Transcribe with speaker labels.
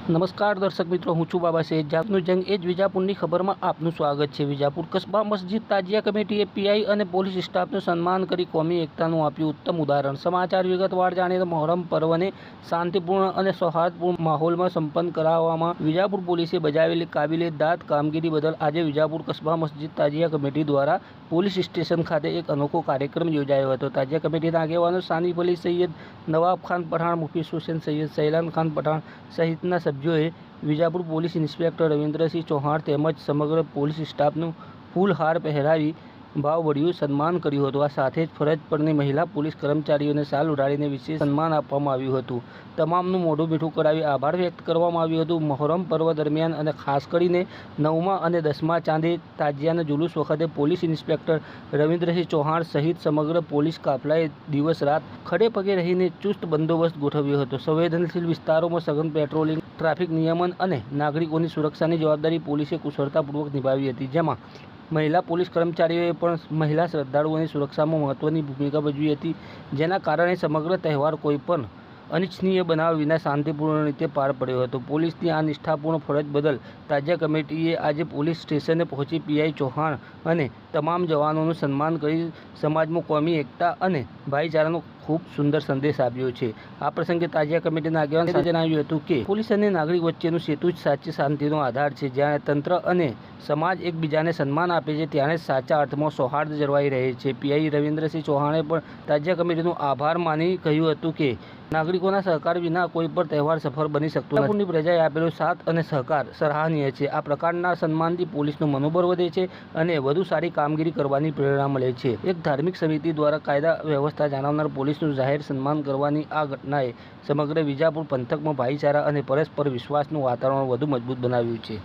Speaker 1: નમસ્કાર દર્શક મિત્રો, હું છું બાબા શેખ. જાતનું જંગ એ જ વિજાપુરની ખબરમાં આપનું સ્વાગત છે. વિજાપુર કસ્બા મસ્જિદ તાજિયા કમિટીએ પીઆઈ અને પોલીસ સ્ટાફનું સન્માન કરી કોમી એકતાનું આપ્યું ઉત્તમ ઉદાહરણ. સમાચાર વિગતવાર જાણીએ તો મોહરમ પર્વને શાંતિપૂર્ણ અને સૌહાર્દપૂર્ણ માહોલમાં સંપન્ન કરાવવામાં વિજાપુર પોલીસે બજાવેલી કાબિલે-દાદ કામગીરી બદલ આજે વિજાપુર કસ્બા મસ્જિદ તાજિયા કમિટી દ્વારા પોલીસ સ્ટેશન ખાતે એક અનોખો કાર્યક્રમ યોજાયો હતો. તાજિયા કમિટીના આગેવાનો સાનિફ અલી સૈયદ, નવાબ ખાન પઠાણ, મુફીસ હુસેન સૈયદ, સૈલાન ખાન પઠાણ સહિતના સભ્યોએ વિજાપુર પોલીસ ઇન્સ્પેક્ટર રવિન્દ્રસિંહ ચૌહાણ તેમજ સમગ્ર પોલીસ સ્ટાફનું ફૂલહાર પહેરાવી ભાવભર્યું સન્માન કર્યું હતું. આ સાથે જ ફરજ પરની મહિલા પોલીસ કર્મચારીઓને શાલ ઉડાડીને વિશેષ સન્માન આપવામાં આવ્યું હતું. તમામનું મોઢું મીઠું કરાવી આભાર વ્યક્ત કરવામાં આવ્યું હતું. મોહરમ પર્વ દરમિયાન અને ખાસ કરીને 9મા અને 10મા ચાંદે તાજિયાના જુલુસ વખતે પોલીસ ઇન્સ્પેક્ટર રવિન્દ્રસિંહ ચૌહાણ સહિત સમગ્ર પોલીસ કાફલાએ દિવસ રાત ખડે પગે રહીને ચુસ્ત બંદોબસ્ત ગોઠવ્યો હતો. સંવેદનશીલ વિસ્તારોમાં સઘન પેટ્રોલિંગ, ટ્રાફિક નિયમન અને નાગરિકોની સુરક્ષાની જવાબદારી પોલીસે કુશળતાપૂર્વક નિભાવી હતી, જેમાં મહિલા પોલીસ કર્મચારીઓએ પણ મહિલા શ્રદ્ધાળુઓની સુરક્ષામાં મહત્વની ભૂમિકા ભજવી હતી, જેના કારણે સમગ્ર તહેવાર કોઈપણ અનિચ્છનીય બનાવ વિના શાંતિપૂર્ણ રીતે પાર પડ્યો હતો. પોલીસની આ નિષ્ઠાપૂર્ણ ફરજ બદલ તાજિયા કમિટીએ આજે પોલીસ સ્ટેશને પહોંચી પીઆઈ ચૌહાણ અને તમામ જવાનોનું સન્માન કરી સમાજમાં કોમી એકતા અને ભાઈચારાનો ખૂબ સુંદર સંદેશ આપ્યો છે. આ પ્રસંગે તાજિયા કમિટીના આગેવાનોએ જણાવ્યું હતું કે પોલીસ અને નાગરિક વચ્ચેનું સેતુ જ સાચી શાંતિનો આધાર છે. જ્યારે તંત્ર અને સમાજ એકબીજાને સન્માન આપે છે, ત્યારે સાચા અર્થમાં સૌહાર્દ જળવાઈ રહે છે. પીઆઈ રવિન્દ્રસિંહ ચૌહાણે પણ તાજિયા કમિટીનો આભાર માની કહ્યું હતું કે નાગરિકોના સહકાર વિના કોઈ પણ તહેવાર સફળ બની શકતો નથી. વિજાપુરની પ્રજાએ આપેલો સાથ અને સહકાર સરાહનીય છે. આ પ્રકારના સન્માનથી પોલીસનું મનોબળ વધે છે અને વધુ સારી કામગીરી કરવાની પ્રેરણા મળે છે. એક ધાર્મિક સમિતિ દ્વારા કાયદા વ્યવસ્થા જાળવનાર પોલીસનું જાહેર સન્માન કરવાની આ ઘટનાએ સમગ્ર વિજાપુર પંથકમાં ભાઈચારા અને પરસ્પર વિશ્વાસનું વાતાવરણ વધુ મજબૂત બનાવ્યું છે.